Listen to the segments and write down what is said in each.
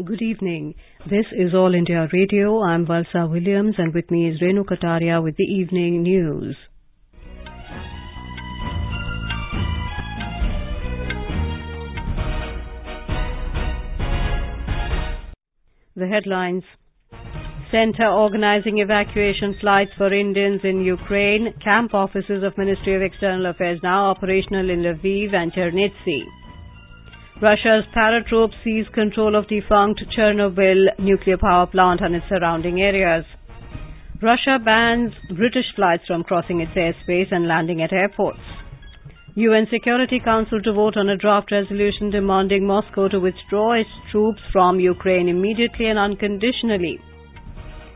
Good evening. This is All India Radio. I'm Valsa Williams and with me is Renu Kataria with the evening news. The headlines. Centre organising evacuation flights for Indians in Ukraine. Camp offices of Ministry of External Affairs now operational in Lviv and Chernivtsi. Russia's paratroops seize control of defunct Chernobyl nuclear power plant and its surrounding areas. Russia bans British flights from crossing its airspace and landing at airports. UN Security Council to vote on a draft resolution demanding Moscow to withdraw its troops from Ukraine immediately and unconditionally.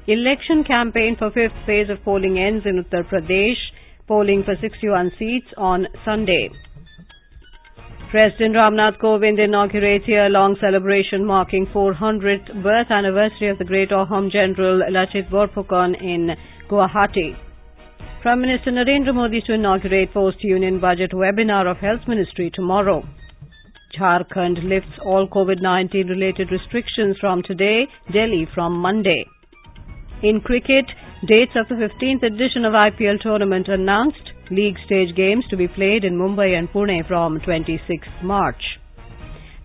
Election campaign for fifth phase of polling ends in Uttar Pradesh, polling for 61 seats on Sunday. President Ramnath Kovind inaugurates year-long celebration marking 400th birth anniversary of the great Ahom General Lachit Borphukan in Guwahati. Prime Minister Narendra Modi to inaugurate post-union budget webinar of Health Ministry tomorrow. Jharkhand lifts all COVID-19 related restrictions from today, Delhi from Monday. In cricket, dates of the 15th edition of IPL tournament announced. League stage games to be played in Mumbai and Pune from 26th March.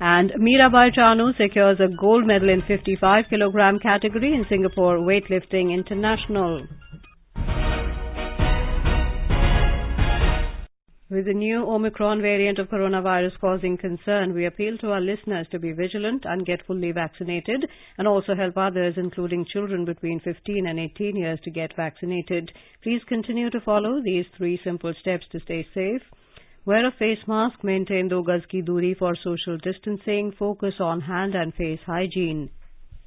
And Mirabai Chanu secures a gold medal in 55 kg category in Singapore Weightlifting International. With the new Omicron variant of coronavirus causing concern, we appeal to our listeners to be vigilant and get fully vaccinated and also help others, including children between 15 and 18 years, to get vaccinated. Please continue to follow these 3 simple steps to stay safe. Wear a face mask, maintain 2 gaz ki duri for social distancing, focus on hand and face hygiene.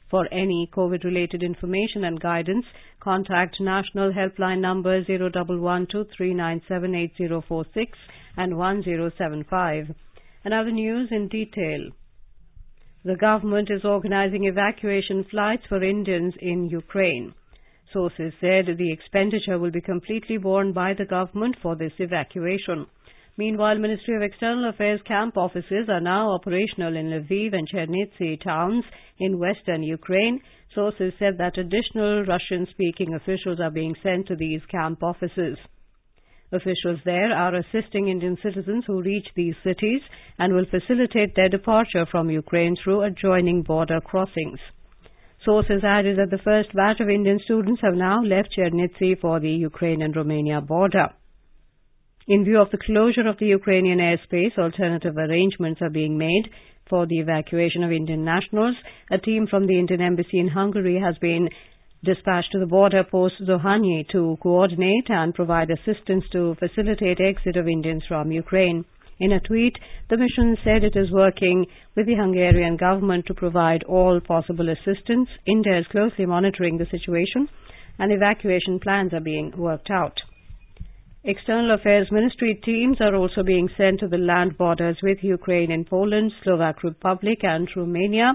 For any COVID-related information and guidance, contact national helpline numbers 011-2397-8046 and 1075. And now the news in detail. The government is organizing evacuation flights for Indians in Ukraine. Sources said the expenditure will be completely borne by the government for this evacuation. Meanwhile, Ministry of External Affairs camp offices are now operational in Lviv and Chernivtsi towns in western Ukraine. Sources said that additional Russian-speaking officials are being sent to these camp offices. Officials there are assisting Indian citizens who reach these cities and will facilitate their departure from Ukraine through adjoining border crossings. Sources added that the first batch of Indian students have now left Chernivtsi for the Ukraine and Romania border. In view of the closure of the Ukrainian airspace, alternative arrangements are being made for the evacuation of Indian nationals. A team from the Indian Embassy in Hungary has been dispatched to the border post Zohany to coordinate and provide assistance to facilitate exit of Indians from Ukraine. In a tweet, the mission said it is working with the Hungarian government to provide all possible assistance. India is closely monitoring the situation and evacuation plans are being worked out. External Affairs Ministry teams are also being sent to the land borders with Ukraine in Poland, Slovak Republic and Romania.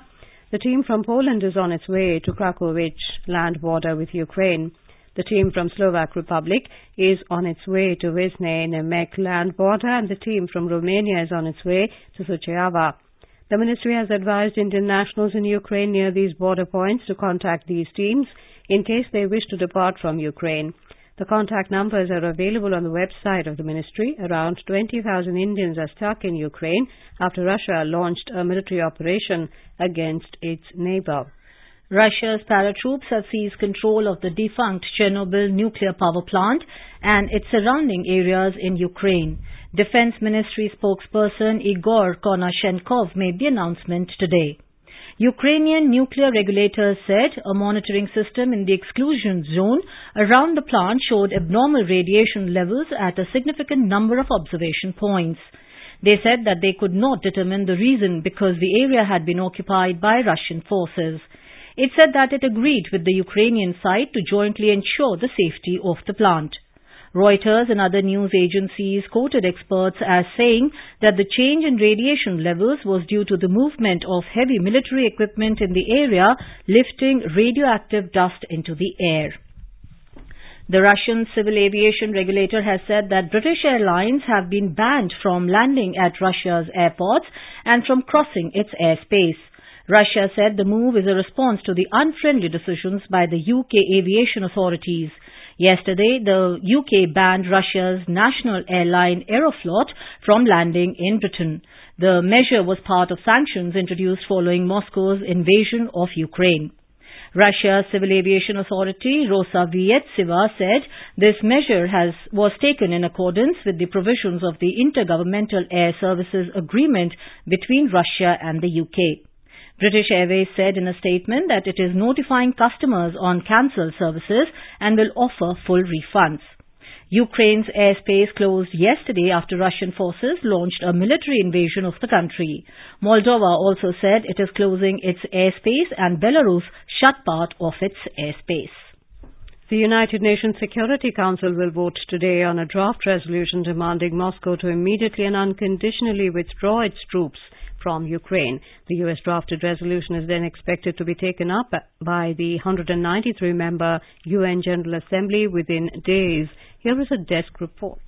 The team from Poland is on its way to Krakowice land border with Ukraine. The team from Slovak Republic is on its way to Wisne Nemek land border and the team from Romania is on its way to Suceava. The ministry has advised Indian nationals in Ukraine near these border points to contact these teams in case they wish to depart from Ukraine. The contact numbers are available on the website of the ministry. Around 20,000 Indians are stuck in Ukraine after Russia launched a military operation against its neighbor. Russia's paratroops have seized control of the defunct Chernobyl nuclear power plant and its surrounding areas in Ukraine. Defense Ministry spokesperson Igor Konashenkov made the announcement today. Ukrainian nuclear regulators said a monitoring system in the exclusion zone around the plant showed abnormal radiation levels at a significant number of observation points. They said that they could not determine the reason because the area had been occupied by Russian forces. It said that it agreed with the Ukrainian side to jointly ensure the safety of the plant. Reuters and other news agencies quoted experts as saying that the change in radiation levels was due to the movement of heavy military equipment in the area, lifting radioactive dust into the air. The Russian Civil Aviation Regulator has said that British Airlines have been banned from landing at Russia's airports and from crossing its airspace. Russia said the move is a response to the unfriendly decisions by the UK aviation authorities. Yesterday, the UK banned Russia's national airline Aeroflot from landing in Britain. The measure was part of sanctions introduced following Moscow's invasion of Ukraine. Russia's Civil Aviation Authority, Rosavietseva, said this measure was taken in accordance with the provisions of the Intergovernmental Air Services Agreement between Russia and the UK. British Airways said in a statement that it is notifying customers on cancelled services and will offer full refunds. Ukraine's airspace closed yesterday after Russian forces launched a military invasion of the country. Moldova also said it is closing its airspace and Belarus shut part of its airspace. The United Nations Security Council will vote today on a draft resolution demanding Moscow to immediately and unconditionally withdraw its troops from Ukraine. The US drafted resolution is then expected to be taken up by the 193-member UN General Assembly within days. Here is a desk report.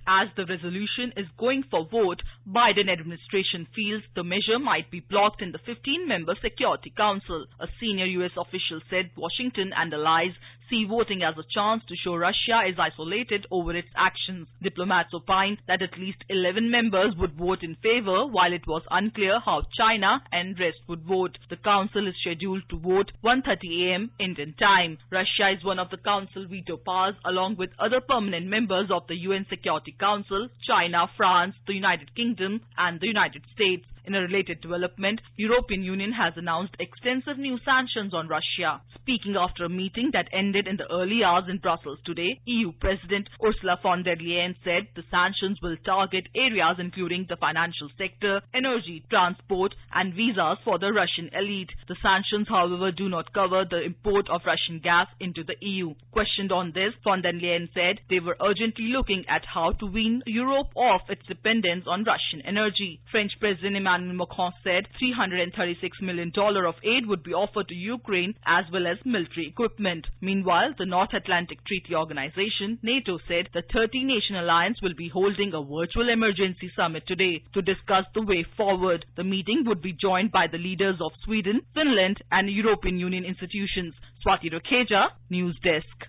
As the resolution is going for vote, Biden administration feels the measure might be blocked in the 15-member Security Council. A senior U.S. official said Washington and allies see voting as a chance to show Russia is isolated over its actions. Diplomats opined that at least 11 members would vote in favor, while it was unclear how China and rest would vote. The council is scheduled to vote 1:30 a.m. Indian time. Russia is one of the council veto powers along with other permanent members of the UN Security Council, China, France, the United Kingdom and the United States. In a related development, European Union has announced extensive new sanctions on Russia. Speaking after a meeting that ended in the early hours in Brussels today, EU President Ursula von der Leyen said the sanctions will target areas including the financial sector, energy, transport and visas for the Russian elite. The sanctions, however, do not cover the import of Russian gas into the EU. Questioned on this, von der Leyen said they were urgently looking at how to wean Europe off its dependence on Russian energy. French President Emmanuel Macron said $336 million of aid would be offered to Ukraine as well as military equipment. Meanwhile, the North Atlantic Treaty Organization, NATO, said the 30-nation alliance will be holding a virtual emergency summit today to discuss the way forward. The meeting would be joined by the leaders of Sweden, Finland and European Union institutions. Swati Rupiah, News Desk.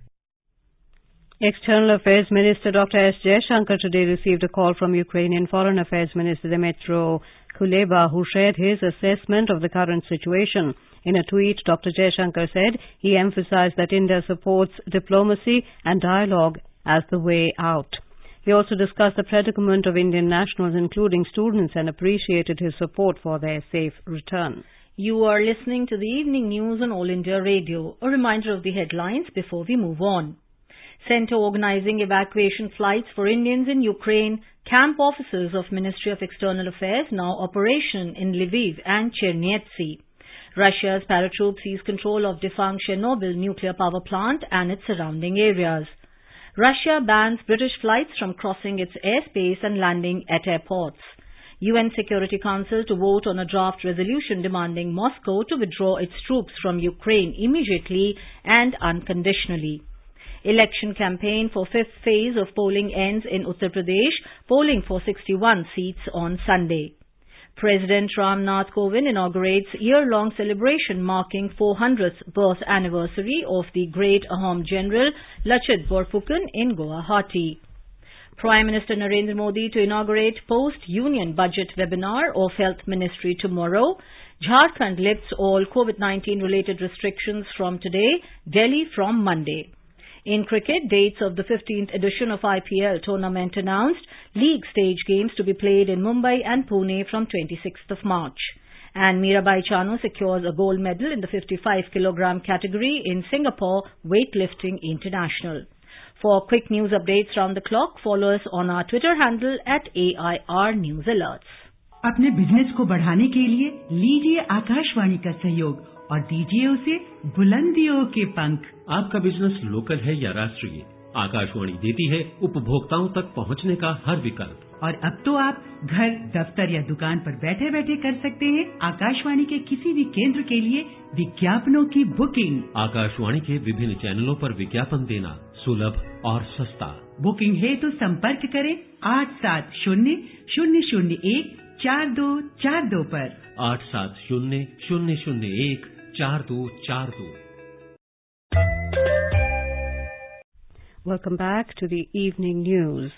External Affairs Minister Dr. S. Jaishankar today received a call from Ukrainian Foreign Affairs Minister Dmytro Kuleba, who shared his assessment of the current situation. In a tweet, Dr. Jaishankar said he emphasized that India supports diplomacy and dialogue as the way out. He also discussed the predicament of Indian nationals, including students, and appreciated his support for their safe return. You are listening to the evening news on All India Radio. A reminder of the headlines before we move on. Centre organizing evacuation flights for Indians in Ukraine. Camp offices of Ministry of External Affairs now operation in Lviv and Chernobyl. Russia's paratroops seize control of defunct Chernobyl nuclear power plant and its surrounding areas. Russia bans British flights from crossing its airspace and landing at airports. UN Security Council to vote on a draft resolution demanding Moscow to withdraw its troops from Ukraine immediately and unconditionally. Election campaign for fifth phase of polling ends in Uttar Pradesh, polling for 61 seats on Sunday. President Ram Nath Kovind inaugurates year-long celebration marking 400th birth anniversary of the great Ahom General Lachit Borphukan in Guwahati. Prime Minister Narendra Modi to inaugurate post-union budget webinar of Health Ministry tomorrow. Jharkhand lifts all COVID-19 related restrictions from today, Delhi from Monday. In cricket, dates of the 15th edition of IPL tournament announced, league stage games to be played in Mumbai and Pune from 26th of March. And Mirabai Chanu secures a gold medal in the 55 kg category in Singapore Weightlifting International. For quick news updates round the clock, follow us on our Twitter handle at AIR News Alerts. अपने business को बढ़ाने के लिए लीजिए आकाशवाणी का सहयोग और दीजिए उसे बुलंदियों के पंख। आपका बिजनेस लोकल है या राष्ट्रीय, आकाशवाणी देती है उपभोक्ताओं तक पहुंचने का हर विकल्प। और अब तो आप घर, दफ्तर या दुकान पर बैठे बैठे कर सकते हैं आकाशवाणी के किसी भी केंद्र के लिए विज्ञापनों की बुकिंग। आकाशवाणी के विभिन्न चैनलों पर विज्ञापन देना सुलभ और सस्ता। बुकिंग है तो संपर्क करें 870001 4242 पर 8700014242। Welcome back to the evening news.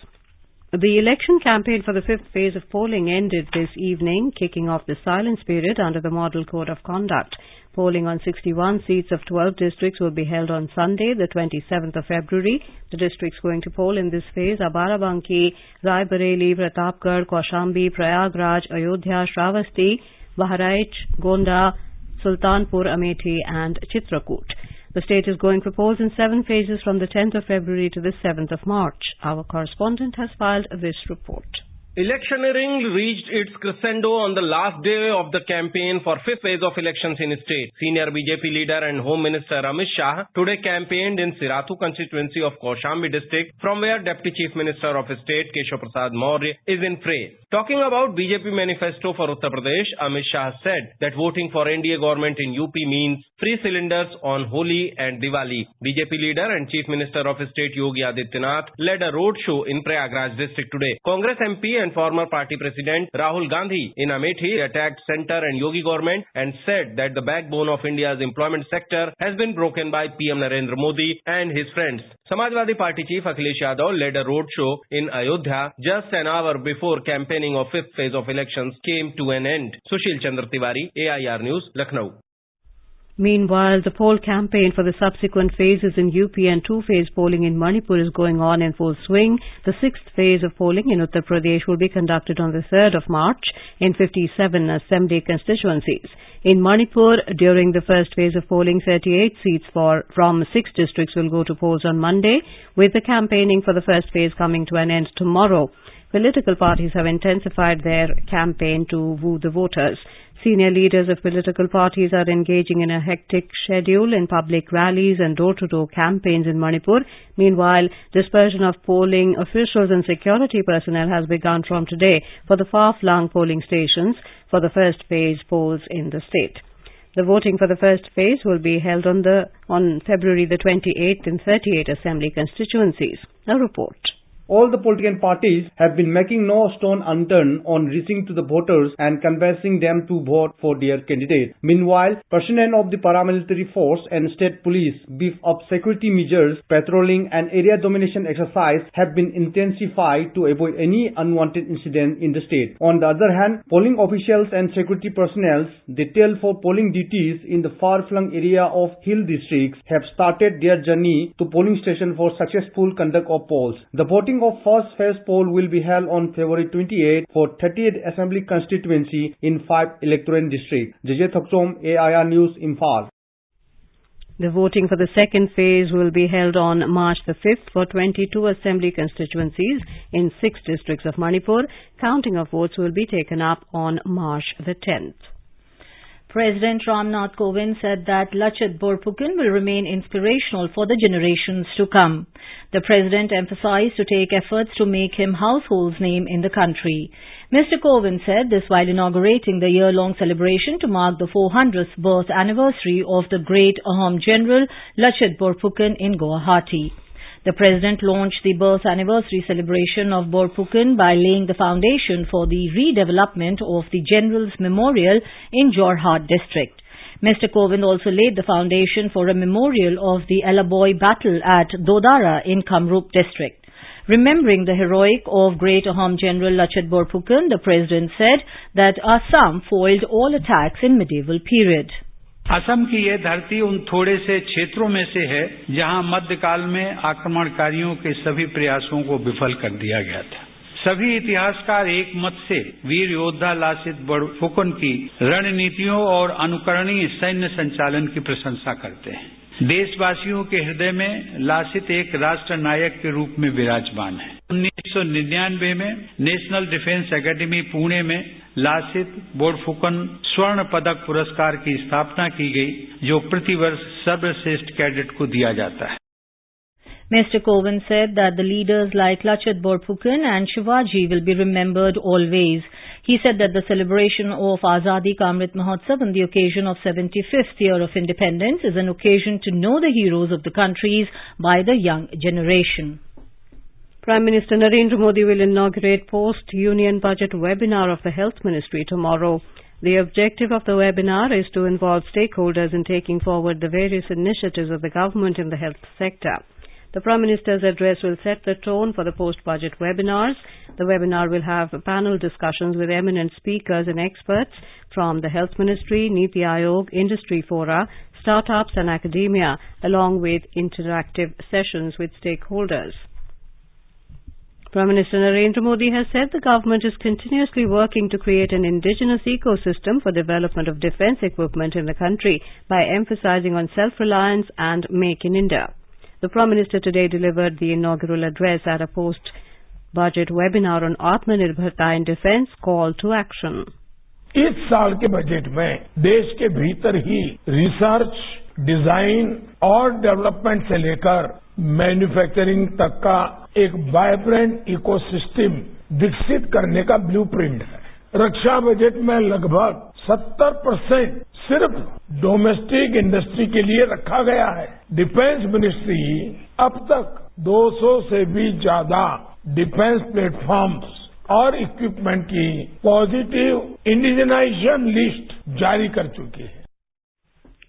The election campaign for the fifth phase of polling ended this evening, kicking off the silence period under the Model Code of Conduct. Polling on 61 seats of 12 districts will be held on Sunday, the 27th of February. The districts going to poll in this phase are Barabanki, Raebareli, Pratapgarh, Kaushambi, Prayagraj, Ayodhya, Shravasti, Baharaich, Gonda, Sultanpur, Amethi and Chitrakoot. The state is going for polls in 7 phases from the 10th of February to the 7th of March. Our correspondent has filed this report. Electioneering reached its crescendo on the last day of the campaign for fifth phase of elections in state. Senior BJP leader and Home Minister Amit Shah today campaigned in Sirathu constituency of Kaushambi district, from where Deputy Chief Minister of State Keshav Prasad Maurya is in fray. Talking about BJP manifesto for Uttar Pradesh, Amit Shah said that voting for NDA government in UP means free cylinders on Holi and Diwali. BJP leader and Chief Minister of State Yogi Adityanath led a road show in Prayagraj district today. Congress MP and former party president Rahul Gandhi in Amethi attacked centre and Yogi government and said that the backbone of India's employment sector has been broken by PM Narendra Modi and his friends. Samajwadi Party chief Akhilesh Yadav led a road show in Ayodhya just an hour before campaigning of fifth phase of elections came to an end. Sushil Chandra Tiwari, AIR News, Lucknow. Meanwhile, the poll campaign for the subsequent phases in UP and two-phase polling in Manipur is going on in full swing. The sixth phase of polling in Uttar Pradesh will be conducted on the 3rd of March in 57 assembly constituencies. In Manipur, during the first phase of polling, 38 seats from 6 districts will go to polls on Monday, with the campaigning for the first phase coming to an end tomorrow. Political parties have intensified their campaign to woo the voters. Senior leaders of political parties are engaging in a hectic schedule in public rallies and door-to-door campaigns in Manipur. Meanwhile, dispersion of polling officials and security personnel has begun from today for the far-flung polling stations for the first phase polls in the state. The voting for the first phase will be held on February the 28th in 38 assembly constituencies. A report. All the political parties have been making no stone unturned on reaching to the voters and convincing them to vote for their candidate. Meanwhile, personnel of the paramilitary force and state police beef up security measures, patrolling and area domination exercise have been intensified to avoid any unwanted incident in the state. On the other hand, polling officials and security personnel detailed for polling duties in the far-flung area of hill districts have started their journey to polling station for successful conduct of polls. The voting of first phase poll will be held on February 28 for 38th Assembly constituency in 5 electorate districts. Jajay Thaksom, AIR News, Imphal. The voting for the second phase will be held on March the 5th for 22 assembly constituencies in 6 districts of Manipur. Counting of votes will be taken up on March the 10th. President Ramnath Kovind said that Lachit Borphukan will remain inspirational for the generations to come. The President emphasized to take efforts to make him household name in the country. Mr. Kovind said this while inaugurating the year-long celebration to mark the 400th birth anniversary of the great Ahom General Lachit Borphukan in Guwahati. The President launched the birth anniversary celebration of Borphukan by laying the foundation for the redevelopment of the General's Memorial in Jorhat district. Mr. Kovind also laid the foundation for a memorial of the Elaboy battle at Dodara in Kamrup district. Remembering the heroic of great Ahom General Lachit Borphukan, the President said that Assam foiled all attacks in medieval period. Assam की ये धरती उन थोड़े से क्षेत्रों में से है जहां मध्यकाल में आक्रमणकारियों के सभी प्रयासों को विफल कर दिया गया था। सभी इतिहासकार एक मत से वीर योद्धा लासित बोरफुकन की रणनीतियों और अनुकरणीय सैन्य संचालन की प्रशंसा करते हैं। देशवासियों के हृदय में लासित एक राष्ट्र नायक के रूप में विराजमान है। 1999 में नेशनल डिफेंस एकेडमी पुणे में लासित बोरफुकन स्वर्ण पदक पुरस्कार की स्थापना की गई, जो प्रतिवर्ष सर्वश्रेष्ठ कैडेट को दिया जाता है। Mr. Kovind said that the leaders like Lachit Borphukan and Shivaji will be remembered always. He said that the celebration of Azadi Ka Amrit Mahotsav on the occasion of 75th year of independence is an occasion to know the heroes of the countries by the young generation. Prime Minister Narendra Modi will inaugurate post-Union Budget webinar of the Health Ministry tomorrow. The objective of the webinar is to involve stakeholders in taking forward the various initiatives of the government in the health sector. The Prime Minister's address will set the tone for the post-budget webinars. The webinar will have panel discussions with eminent speakers and experts from the Health Ministry, Niti Aayog, industry fora, startups and academia, along with interactive sessions with stakeholders. Prime Minister Narendra Modi has said the government is continuously working to create an indigenous ecosystem for development of defence equipment in the country by emphasizing on self-reliance and Make in India. The Prime Minister today delivered the inaugural address at a post-budget webinar on Atmanirbharta in Defence, Call to Action. इस साल के budget में देश के भीतर ही research, design और development से लेकर मैन्युफैक्चरिंग तक का एक वाइब्रेंट इकोसिस्टम विकसित करने का ब्लूप्रिंट है। रक्षा बजट में लगभग 70% सिर्फ डोमेस्टिक इंडस्ट्री के लिए रखा गया है। डिफेंस मिनिस्ट्री अब तक 200 से भी ज्यादा डिफेंस प्लेटफॉर्म्स और इक्विपमेंट की पॉजिटिव इंडिजनाइजेशन लिस्ट जारी कर चुकी है।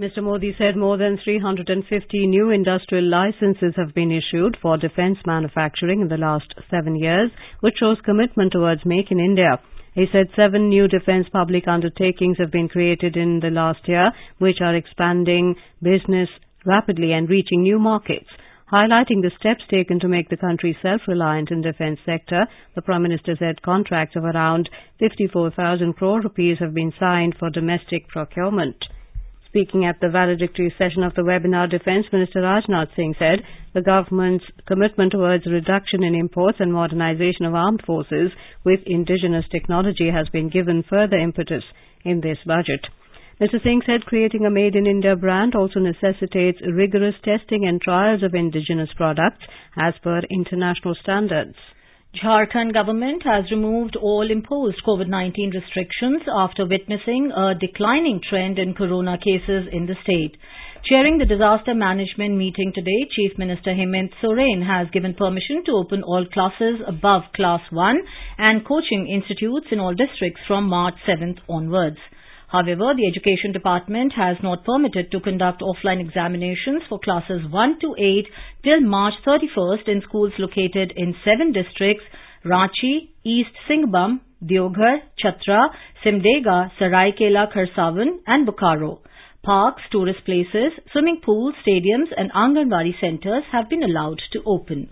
Mr. Modi said more than 350 new industrial licenses have been issued for defence manufacturing in the last 7 years, which shows commitment towards Make in India. He said 7 new defence public undertakings have been created in the last year, which are expanding business rapidly and reaching new markets. Highlighting the steps taken to make the country self-reliant in defence sector, the Prime Minister said contracts of around 54,000 crore rupees have been signed for domestic procurement. Speaking at the valedictory session of the webinar, Defence Minister Rajnath Singh said the government's commitment towards reduction in imports and modernization of armed forces with indigenous technology has been given further impetus in this budget. Mr. Singh said creating a Made in India brand also necessitates rigorous testing and trials of indigenous products as per international standards. Jharkhand government has removed all imposed COVID-19 restrictions after witnessing a declining trend in corona cases in the state. Chairing the disaster management meeting today, Chief Minister Hemant Soren has given permission to open all classes above Class 1 and coaching institutes in all districts from March 7th onwards. However, the Education Department has not permitted to conduct offline examinations for classes 1 to 8 till March 31st in schools located in 7 districts: Ranchi, East Singhbum, Deoghar, Chatra, Simdega, Saraikela Kharsavan and Bokaro. Parks, tourist places, swimming pools, stadiums and Anganwadi centres have been allowed to open.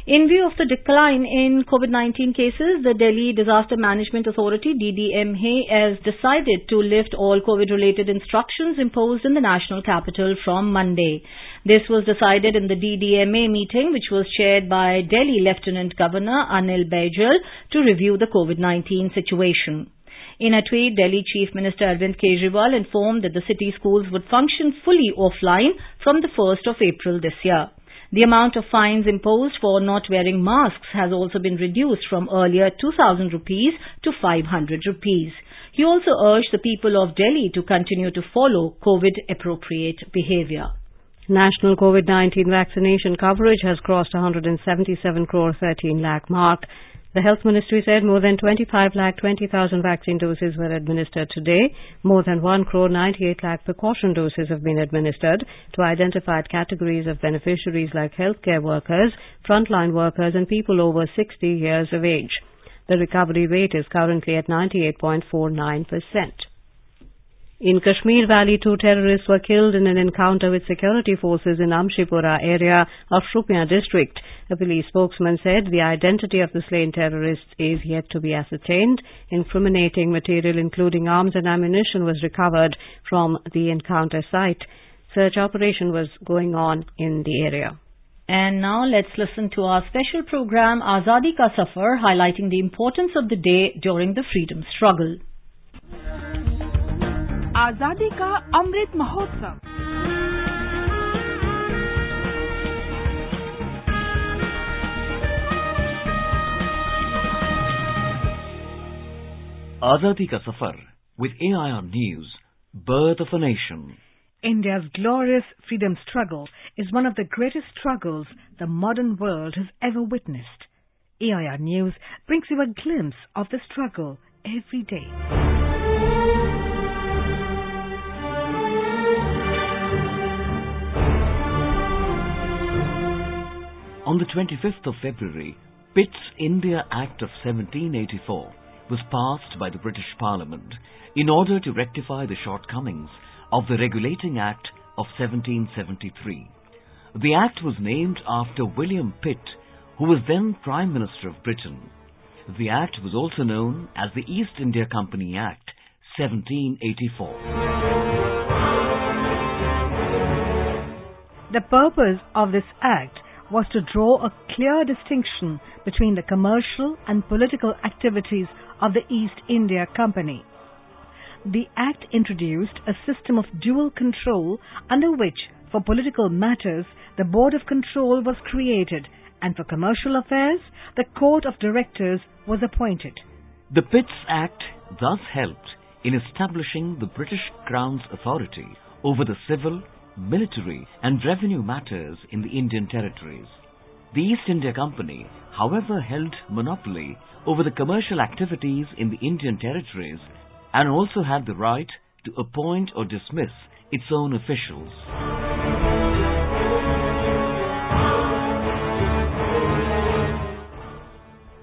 In view of the decline in COVID-19 cases, the Delhi Disaster Management Authority DDMA has decided to lift all COVID-related instructions imposed in the national capital from Monday. This was decided in the DDMA meeting, which was chaired by Delhi Lieutenant Governor Anil Baijal to review the COVID-19 situation. In a tweet, Delhi Chief Minister Arvind Kejriwal informed that the city schools would function fully offline from the 1st of April this year. The amount of fines imposed for not wearing masks has also been reduced from earlier 2,000 rupees to 500 rupees. He also urged the people of Delhi to continue to follow COVID-appropriate behaviour. National COVID-19 vaccination coverage has crossed 177 crore 13 lakh mark. The Health Ministry said more than 25 lakh 20,000 vaccine doses were administered today. More than 1 crore 98 lakh precaution doses have been administered to identified categories of beneficiaries like healthcare workers, frontline workers and people over 60 years of age. The recovery rate is currently at 98.49%. In Kashmir Valley, 2 terrorists were killed in an encounter with security forces in Amshibura area of Rupiah district. A police spokesman said the identity of the slain terrorists is yet to be ascertained. Incriminating material including arms and ammunition was recovered from the encounter site. Search operation was going on in the area. And now let's listen to our special program Azadi Ka Safar, highlighting the importance of the day during the freedom struggle. आजादी का Amrit Mahotsav. Azadi Ka Safar with AIR News, Birth of a Nation. India's glorious freedom struggle is one of the greatest struggles the modern world has ever witnessed. AIR News brings you a glimpse of the struggle every day. On the 25th of February, Pitt's India Act of 1784 was passed by the British Parliament in order to rectify the shortcomings of the Regulating Act of 1773. The Act was named after William Pitt, who was then Prime Minister of Britain. The Act was also known as the East India Company Act 1784. The purpose of this Act was to draw a clear distinction between the commercial and political activities of the East India Company. The Act introduced a system of dual control under which, for political matters, the Board of Control was created, and for commercial affairs, the Court of Directors was appointed. The Pitt's Act thus helped in establishing the British Crown's authority over the civil, military and revenue matters in the Indian territories. The East India Company, however, held monopoly over the commercial activities in the Indian territories and also had the right to appoint or dismiss its own officials.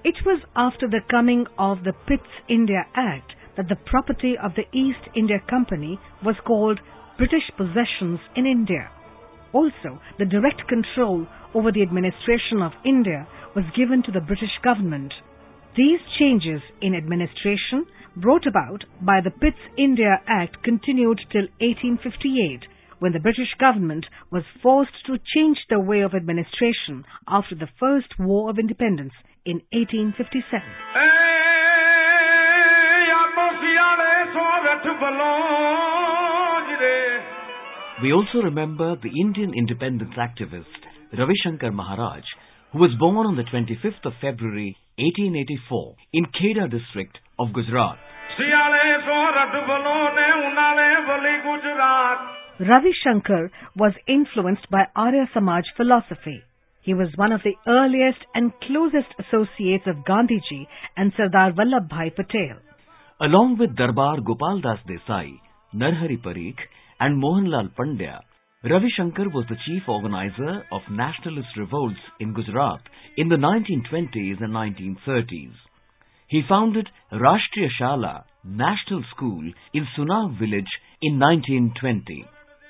It was after the coming of the Pitt's India Act that the property of the East India Company was called British Possessions in India. Also, the direct control over the administration of India was given to the British government. These changes in administration brought about by the Pitt's India Act continued till 1858, when the British government was forced to change the way of administration after the First War of Independence in 1857. We also remember the Indian independence activist Ravishankar Maharaja, who was born on the 25th of February 1884 in Kheda district of Gujarat. Ravishankar was influenced by Arya Samaj philosophy. He was one of the earliest and closest associates of Gandhiji and Sardar Vallabhbhai Patel. Along with Darbar Gopaldas Desai, Narhari Parikh and Mohanlal Pandya, Ravishankar was the chief organizer of nationalist revolts in Gujarat in the 1920s and 1930s. He founded Rashtriya Shala, National School in Sunav village in 1920.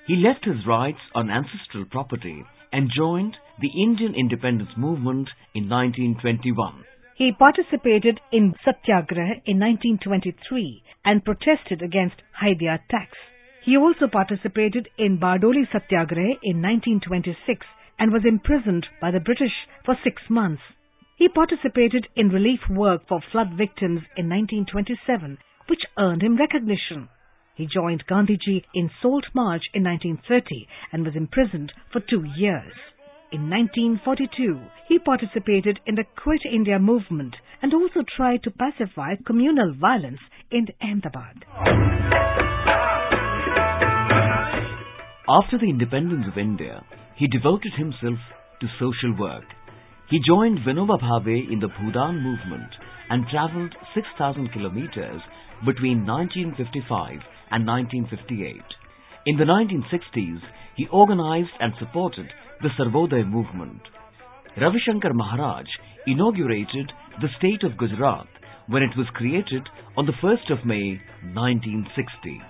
He left his rights on ancestral property and joined the Indian independence movement in 1921. He participated in Satyagraha in 1923 and protested against Haidia tax. He also participated in Bardoli Satyagraha in 1926 and was imprisoned by the British for 6 months. He participated in relief work for flood victims in 1927, which earned him recognition. He joined Gandhiji in Salt March in 1930 and was imprisoned for 2 years. In 1942, he participated in the Quit India movement and also tried to pacify communal violence in Ahmedabad. After the independence of India, he devoted himself to social work. He joined Vinoba Bhave in the Bhudan movement and travelled 6,000 kilometers between 1955 and 1958. In the 1960s, he organized and supported the Sarvodaya movement. Ravishankar Maharaj inaugurated the state of Gujarat when it was created on the 1st of May 1960.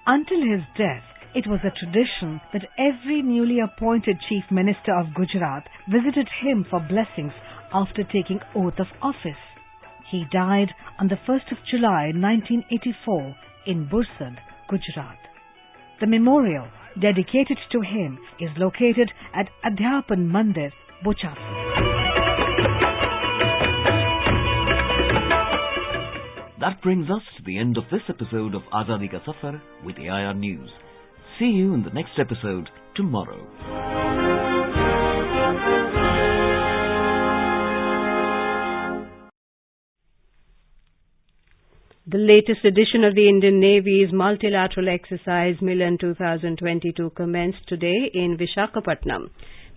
Until his death, it was a tradition that every newly appointed Chief Minister of Gujarat visited him for blessings after taking oath of office. He died on the 1st of July 1984 in Bursad, Gujarat. The memorial dedicated to him is located at Adhyapan Mandir, Bochapur. That brings us to the end of this episode of Azadi Ka Safar with AIR News. See you in the next episode tomorrow. The latest edition of the Indian Navy's multilateral exercise Milan 2022 commenced today in Visakhapatnam.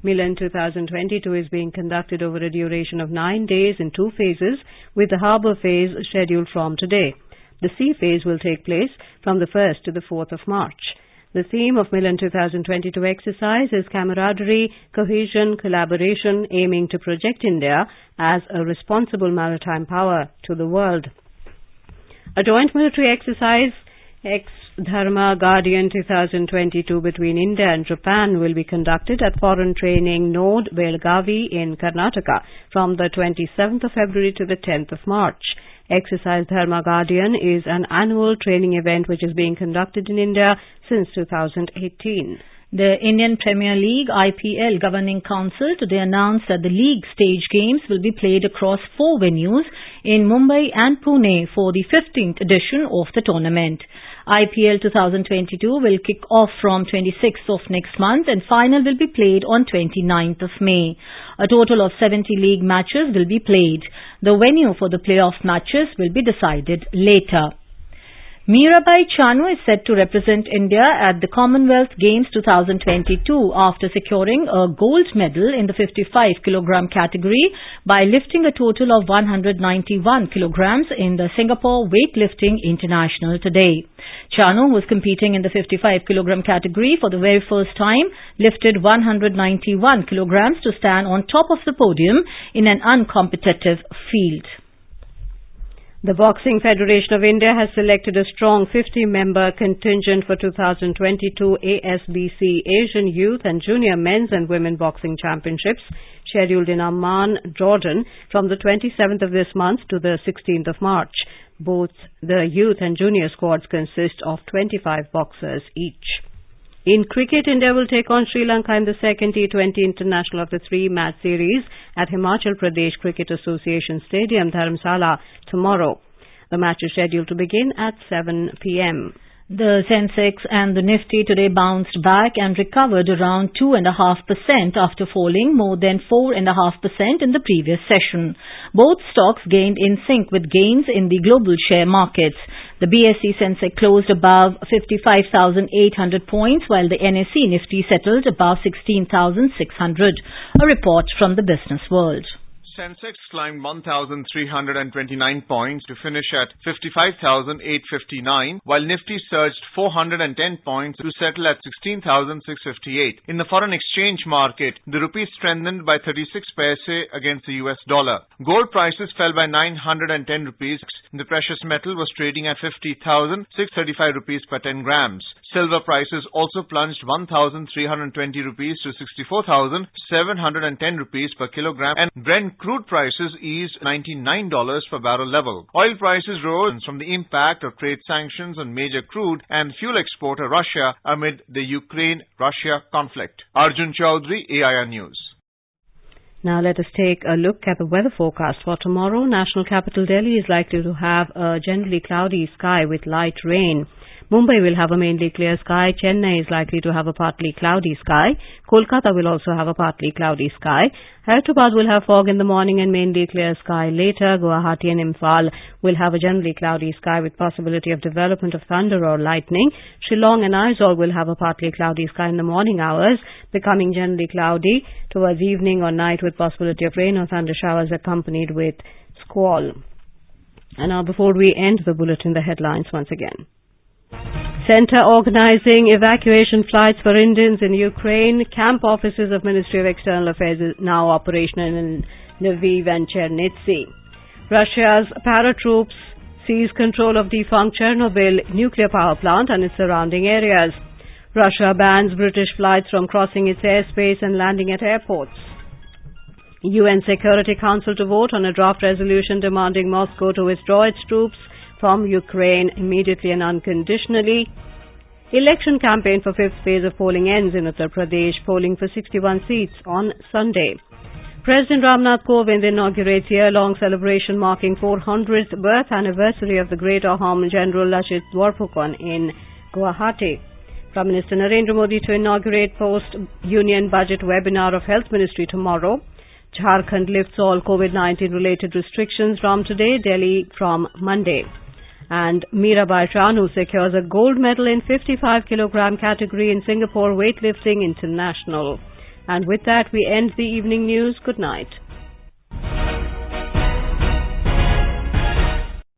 Milan 2022 is being conducted over a duration of 9 days in 2 phases, with the harbour phase scheduled from today. The sea phase will take place from the 1st to the 4th of March. The theme of Milan 2022 exercise is camaraderie, cohesion, collaboration, aiming to project India as a responsible maritime power to the world. A joint military exercise, Ex-Dharma Guardian 2022 between India and Japan will be conducted at Foreign Training Node, Belgavi in Karnataka from the 27th of February to the 10th of March. Exercise Dharma Guardian is an annual training event which is being conducted in India since 2018. The Indian Premier League IPL Governing Council today announced that the league stage games will be played across 4 venues in Mumbai and Pune for the 15th edition of the tournament. IPL 2022 will kick off from 26th of next month and final will be played on 29th of May. A total of 70 league matches will be played. The venue for the playoff matches will be decided later. Mirabai Chanu is set to represent India at the Commonwealth Games 2022 after securing a gold medal in the 55 kg category by lifting a total of 191 kilograms in the Singapore Weightlifting International today. Chanu, who was competing in the 55 kg category for the very first time, lifted 191 kilograms to stand on top of the podium in an uncompetitive field. The Boxing Federation of India has selected a strong 50-member contingent for 2022 ASBC Asian Youth and Junior Men's and Women Boxing Championships scheduled in Amman, Jordan from the 27th of this month to the 16th of March. Both the youth and junior squads consist of 25 boxers each. In cricket, India will take on Sri Lanka in the second T20 international of the 3-match series at Himachal Pradesh Cricket Association Stadium, Dharamsala, tomorrow. The match is scheduled to begin at 7 p.m. The Sensex and the Nifty today bounced back and recovered around 2.5% after falling more than 4.5% in the previous session. Both stocks gained in sync with gains in the global share markets. The BSE Sensex closed above 55,800 points while the NSE Nifty settled above 16,600. A report from the Business World. Sensex climbed 1,329 points to finish at 55,859, while Nifty surged 410 points to settle at 16,658. In the foreign exchange market, the rupee strengthened by 36 paise against the US dollar. Gold prices fell by 910 rupees. The precious metal was trading at 50,635 rupees per 10 grams. Silver prices also plunged 1,320 rupees to 64,710 rupees per kilogram, and Brent crude prices eased $99 per barrel level. Oil prices rose from the impact of trade sanctions on major crude and fuel exporter Russia amid the Ukraine-Russia conflict. Arjun Chaudhary, AIR News. Now let us take a look at the weather forecast for tomorrow. National capital Delhi is likely to have a generally cloudy sky with light rain. Mumbai will have a mainly clear sky. Chennai is likely to have a partly cloudy sky. Kolkata will also have a partly cloudy sky. Hyderabad will have fog in the morning and mainly clear sky later. Guwahati and Imphal will have a generally cloudy sky with possibility of development of thunder or lightning. Shillong and Aizawl will have a partly cloudy sky in the morning hours, becoming generally cloudy towards evening or night with possibility of rain or thunder showers accompanied with squall. And now before we end the bulletin, the headlines once again. Centre organizing evacuation flights for Indians in Ukraine. Camp offices of Ministry of External Affairs is now operational in Lviv and Chernivtsi. Russia's paratroops seize control of defunct Chernobyl nuclear power plant and its surrounding areas. Russia bans British flights from crossing its airspace and landing at airports. UN Security Council to vote on a draft resolution demanding Moscow to withdraw its troops from Ukraine immediately and unconditionally. Election campaign for 5th phase of polling ends in Uttar Pradesh, polling for 61 seats on Sunday. President Ramnath Kovind inaugurates year-long celebration marking 400th birth anniversary of the great Ahom General Lachit Borphukan in Guwahati. Prime Minister Narendra Modi to inaugurate post-union budget webinar of Health Ministry tomorrow. Jharkhand lifts all COVID-19 related restrictions from today, Delhi from Monday. And Mirabai Chanu secures a gold medal in 55 kilogram category in Singapore Weightlifting International. And with that, we end the evening news. Good night.